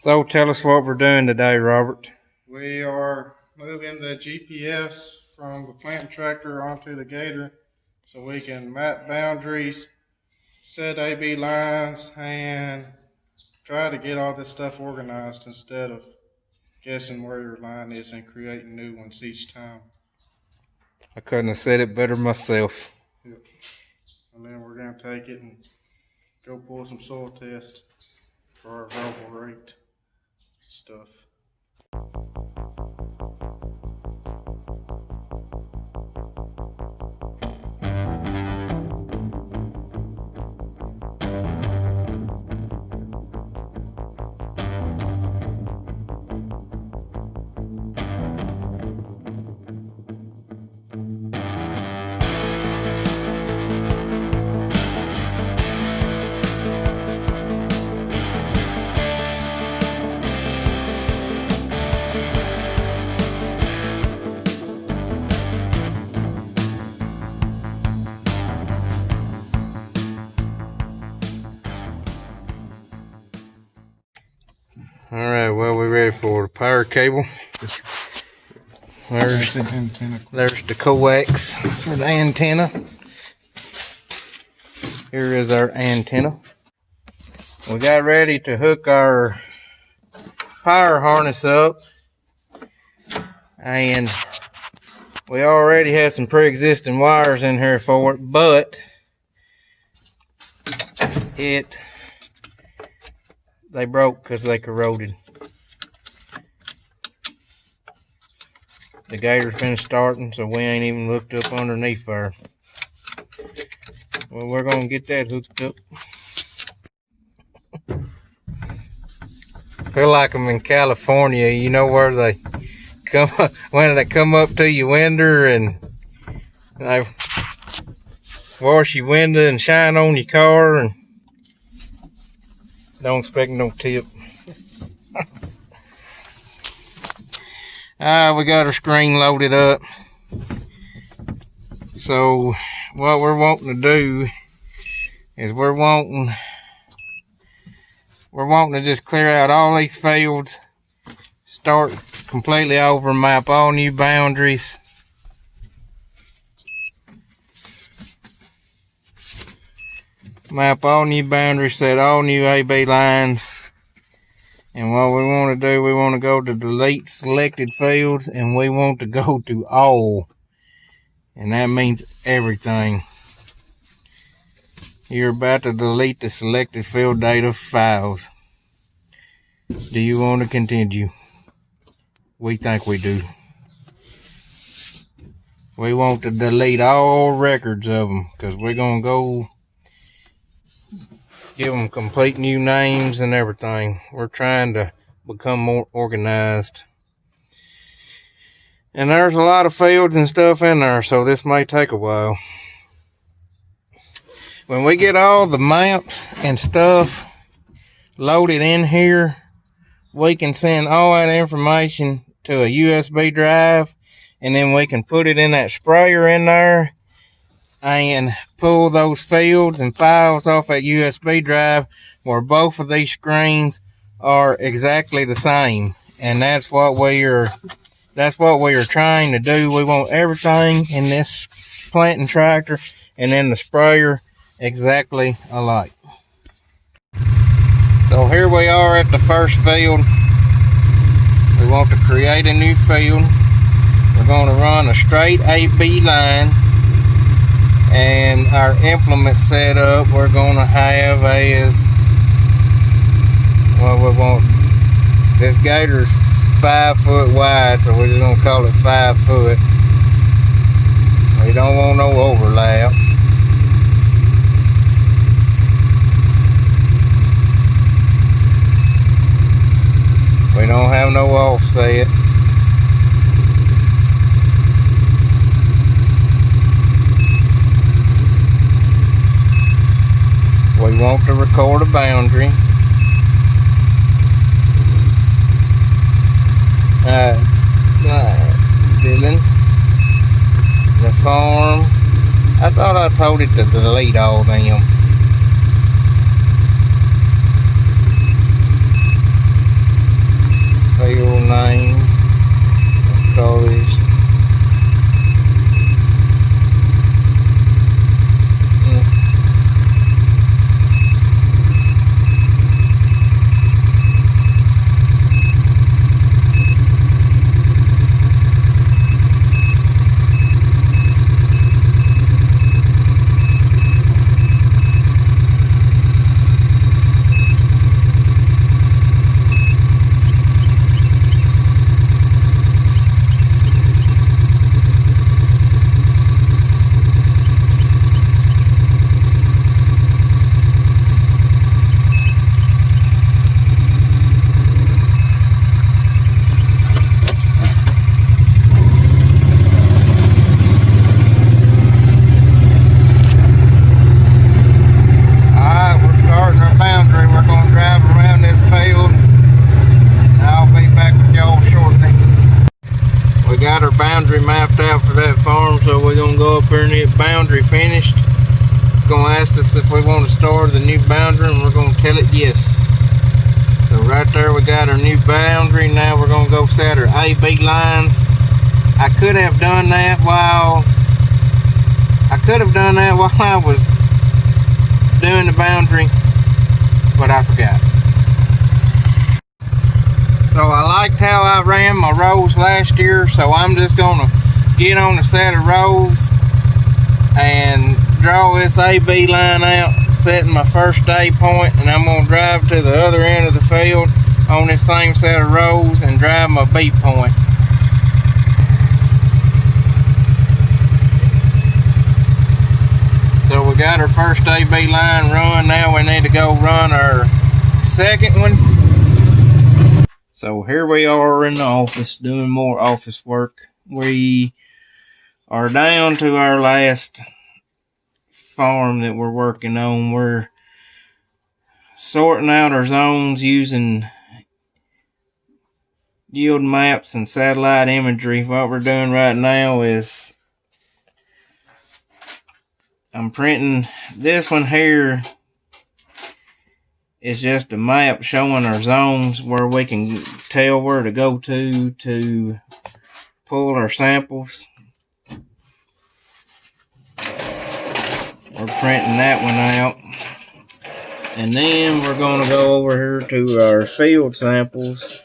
So tell us what we're doing today, Robert. We are moving the GPS from the planting tractor onto the gator so we can map boundaries, set AB lines, and try to get all this stuff organized instead of guessing where your line is and creating new ones each time. I couldn't have said it better myself. Yep. And then we're going to take it and go pull some soil tests for our variable rate stuff. Alright, well, we're ready for the power cable. There's the coax for the antenna. Here is our antenna. We got ready to hook our power harness up, and we already had some pre-existing wires in here for it, but they broke because they corroded. The gator's been starting, so we ain't even looked up underneath there. Well, we're gonna get that hooked up. Feel like I'm in California, you know, where they come up, when they come up to your window and they wash your window and shine on your car and don't expect no tip. We got our screen loaded up. So what we're wanting to do is we're wanting to just clear out all these fields, start completely over, map all new boundaries. Map all new boundaries, set all new AB lines. And what we want to do, we want to go to delete selected fields, and we want to go to all. And that means everything. You're about to delete the selected field data files. Do you want to continue? We think we do. We want to delete all records of them, because we're going to go give them complete new names and everything. We're trying to become more organized. And there's a lot of fields and stuff in there, so this may take a while. When we get all the maps and stuff loaded in here, we can send all that information to a USB drive, and then we can put it in that sprayer in there and pull those fields and files off that USB drive where both of these screens are exactly the same. And that's what we are trying to do. We want everything in this planting tractor and in the sprayer exactly alike. So here we are at the first field. We want to create a new field. We're going to run a straight AB line. And our implement setup we're going to have as, well, we want, this gator's 5 foot wide, so we're just going to call it 5 foot. We don't want no overlap. We don't have no offset. We want to record a boundary. Dylan, the farm. I thought I told it to delete all them. boundary mapped out for that farm, so we're gonna go up here and get boundary finished. It's gonna ask us if we want to start the new boundary, and we're gonna tell it yes. So right there we got our new boundary. Now we're gonna go set our AB lines. I could have done that while I was doing the boundary, but I forgot. So I liked how I ran my rows last year, so I'm just gonna get on a set of rows and draw this AB line out, setting my first A point, and I'm gonna drive to the other end of the field on this same set of rows and drive my B point. So we got our first AB line run. Now we need to go run our second one. So here we are in the office doing more office work. We are down to our last farm that we're working on. We're sorting out our zones using yield maps and satellite imagery. What we're doing right now is I'm printing this one here. It's just a map showing our zones where we can tell where to go to pull our samples. We're printing that one out. And then we're going to go over here to our field samples.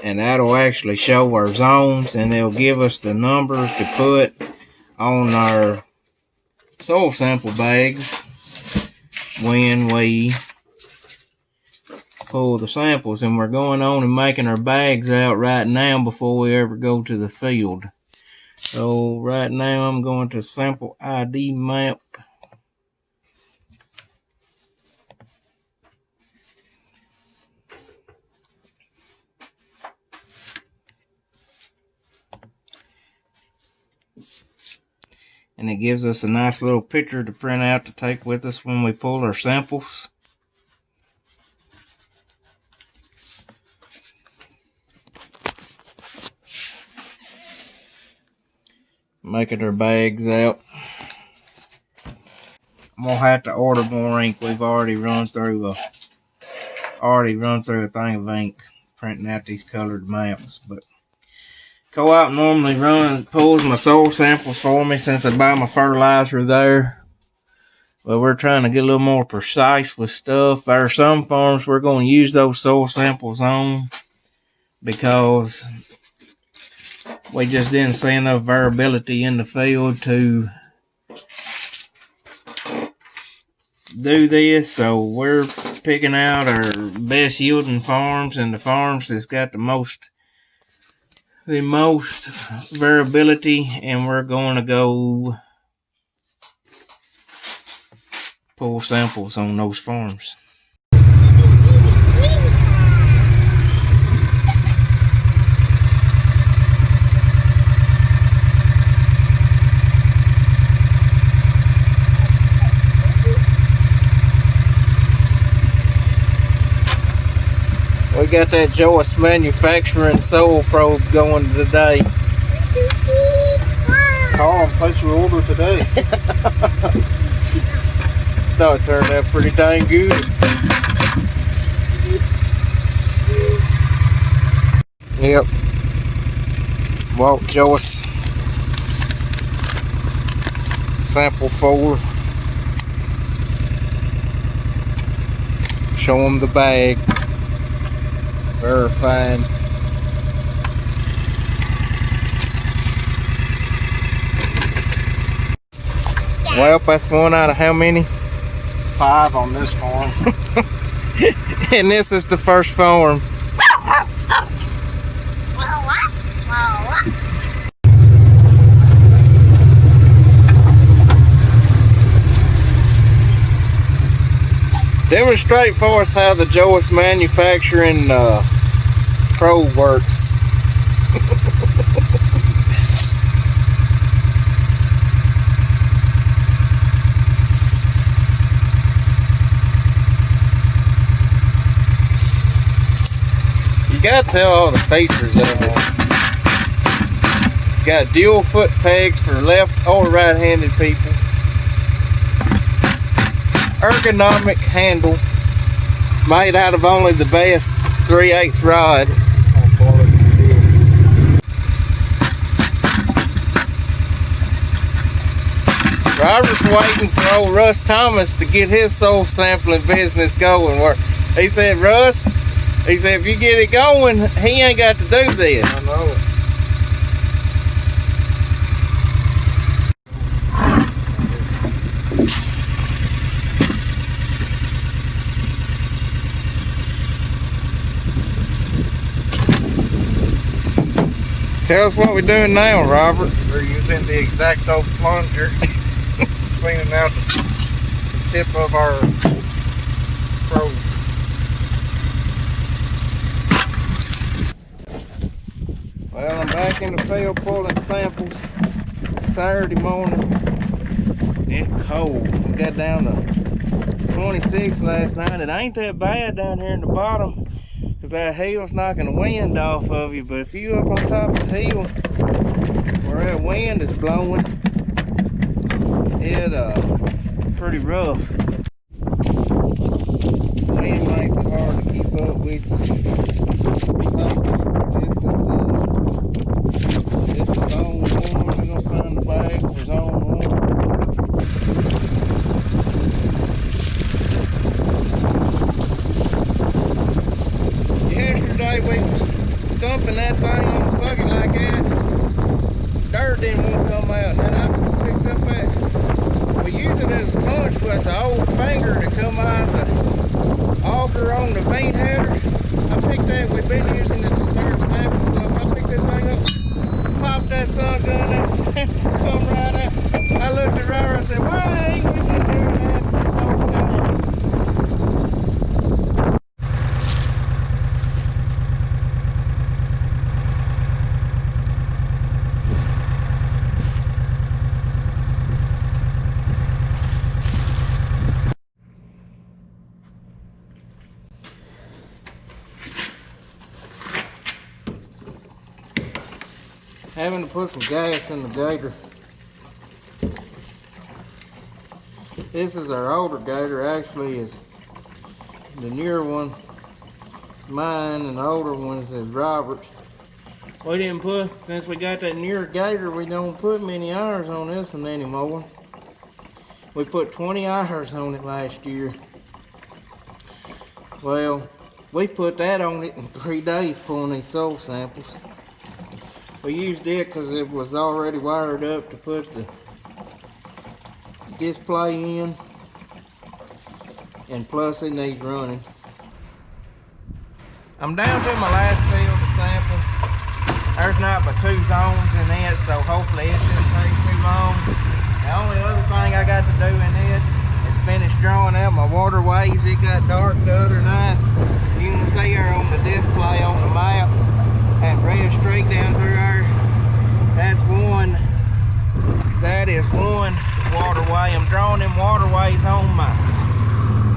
And that'll actually show our zones, and it'll give us the number to put on our soil sample bags when we pull the samples. And we're going on and making our bags out right now before we ever go to the field. So right now I'm going to sample ID map. And it gives us a nice little picture to print out to take with us when we pull our samples. Making our bags out. I'm gonna have to order more ink. We've already run through a thing of ink printing out these colored maps, but Co-op normally pulls my soil samples for me since I buy my fertilizer there. But we're trying to get a little more precise with stuff. There are some farms we're going to use those soil samples on because we just didn't see enough variability in the field to do this. So we're picking out our best yielding farms and the farms that's got the most variability, and we're going to go pull samples on those farms. We got that Joyce Manufacturing Soul Probe going today. Call and place your order today. Thought it turned out pretty dang good. Yep. Walt Joyce. Sample 4. Show them the bag. Verifying. Well, that's one out of how many? 5 on this farm. And this is the first farm. Demonstrate for us how the Joyce Manufacturing probe works. You gotta tell all the features of it. Got dual foot pegs for left or right-handed people. Ergonomic handle, made out of only the best 3/8 rod. Robert's waiting for old Russ Thomas to get his soul sampling business going. Where he said, Russ, he said, if you get it going, he ain't got to do this. I know it. Tell us what we're doing now, Robert. We're using the X-Acto plunger, cleaning out the tip of our probe. Well, I'm back in the field pulling samples Saturday morning. It's cold. We got down to 26 last night. It ain't that bad down here in the bottom because that hill's knocking the wind off of you. But if you up on top of the hill where that wind is blowing, it pretty rough. Wind makes it hard to keep up with. This is zone 1. We're gonna find the bag for zone 1. Yesterday we was dumping that thing on the bucket like that. Dirt didn't want to come out. And then I picked up that. We use it as a punch, but it's an old finger to come out the auger on the bean header. I picked that. We've been using it to start sampling. So if I pick that thing up, pop that sun gun, that sample come right out. I looked at Robert and said, why ain't we been doing that this whole time? Having to put some gas in the gator. This is our older gator. Actually is the newer one, mine, and the older ones is Robert's. We didn't put, since we got that newer gator, we don't put many hours on this one anymore. We put 20 hours on it last year. Well, we put that on it in 3 days pulling these soil samples. We used it because it was already wired up to put the display in, and plus it needs running. I'm down to my last field to sample. There's not but 2 zones in it, so hopefully it shouldn't take too long. The only other thing I got to do in it is finish drawing out my waterways. It got dark the other night. You can see her on the display on the map. And ran straight down through there. That's one. That is one waterway. I'm drawing them waterways on my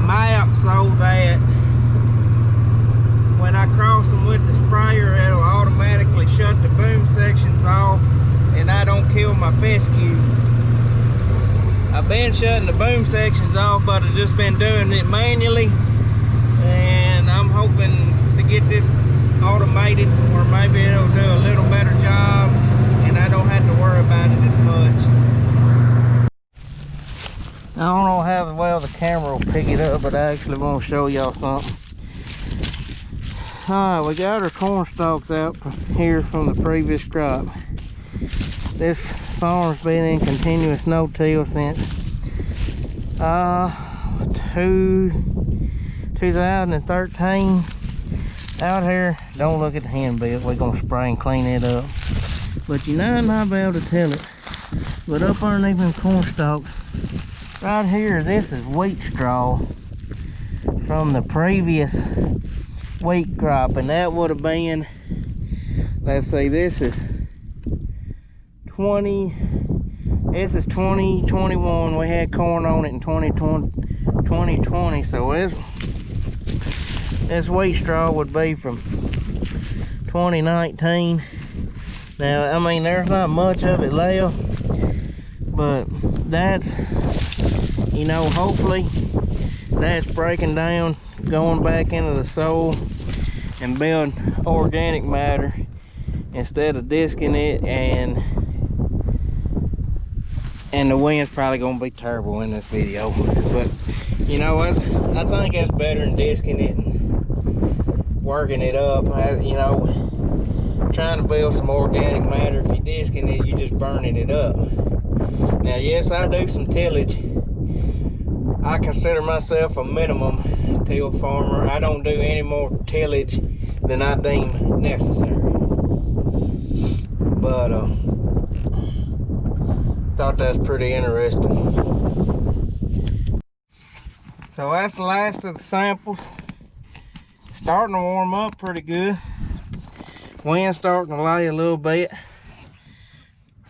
map so that when I cross them with the sprayer, it'll automatically shut the boom sections off and I don't kill my fescue. I've been shutting the boom sections off, but I've just been doing it manually, and I'm hoping to get this automated, or maybe it'll do a little better job and I don't have to worry about it as much. I don't know how well the camera will pick it up, but I actually want to show y'all something. Alright, we got our corn stalks out here from the previous crop. This farm's been in continuous no-till since 2013. Out here, don't look at the hand bit. We're gonna spray and clean it up. But you might not be able to tell it. But up underneath them corn stalks, right here, this is wheat straw from the previous wheat crop, and that would have been, let's see, this is 2021. We had corn on it in 2020, so this wheat straw would be from 2019. Now, I mean, there's not much of it left, but that's, you know, hopefully that's breaking down, going back into the soil and build organic matter instead of disking it, and the wind's probably gonna be terrible in this video, but you know, I think that's better than disking it and working it up. You know, trying to build some organic matter. If you're disking it, you're just burning it up. Now, yes, I do some tillage. I consider myself a minimum till farmer. I don't do any more tillage than I deem necessary. But thought that's pretty interesting. So that's the last of the samples. Starting to warm up pretty good. Wind's starting to lay a little bit.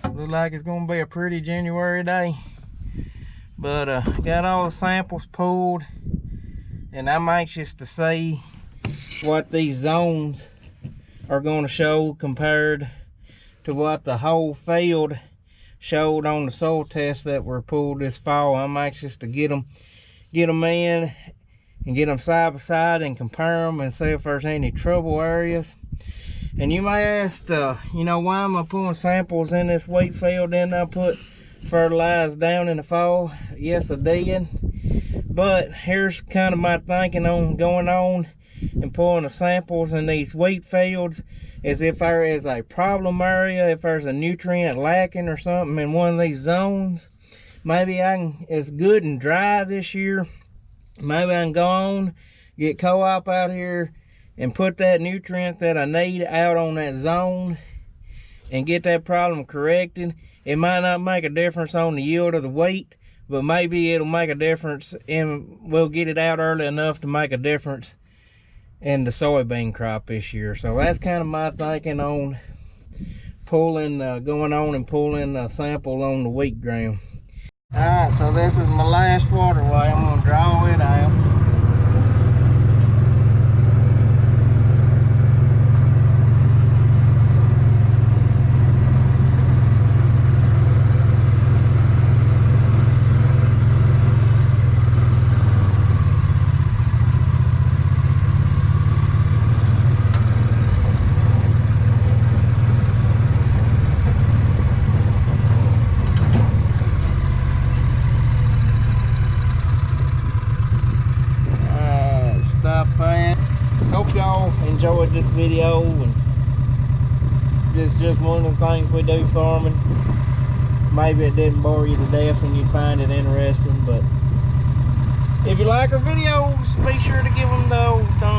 Looks like it's gonna be a pretty January day. But got all the samples pulled, and I'm anxious to see what these zones are gonna show compared to what the whole field showed on the soil tests that were pulled this fall. I'm anxious to get them in and get them side by side and compare them and see if there's any trouble areas. And you may ask, you know, why am I pulling samples in this wheat field? Didn't I put fertilizer down in the fall? Yes, I did. But here's kind of my thinking on going on and pulling the samples in these wheat fields, is if there is a problem area, if there's a nutrient lacking or something in one of these zones, maybe it's good and dry this year. Maybe I can go on, get co-op out here and put that nutrient that I need out on that zone and get that problem corrected. It might not make a difference on the yield of the wheat, but maybe it'll make a difference, and we'll get it out early enough to make a difference in the soybean crop this year. So that's kind of my thinking on pulling, going on and pulling a sample on the wheat ground. All right, so this is my last waterway. I'm gonna draw it out. Hope y'all enjoyed this video, and this is just one of the things we do farming. Maybe it didn't bore you to death and you find it interesting, but if you like our videos, be sure to give them those thumbs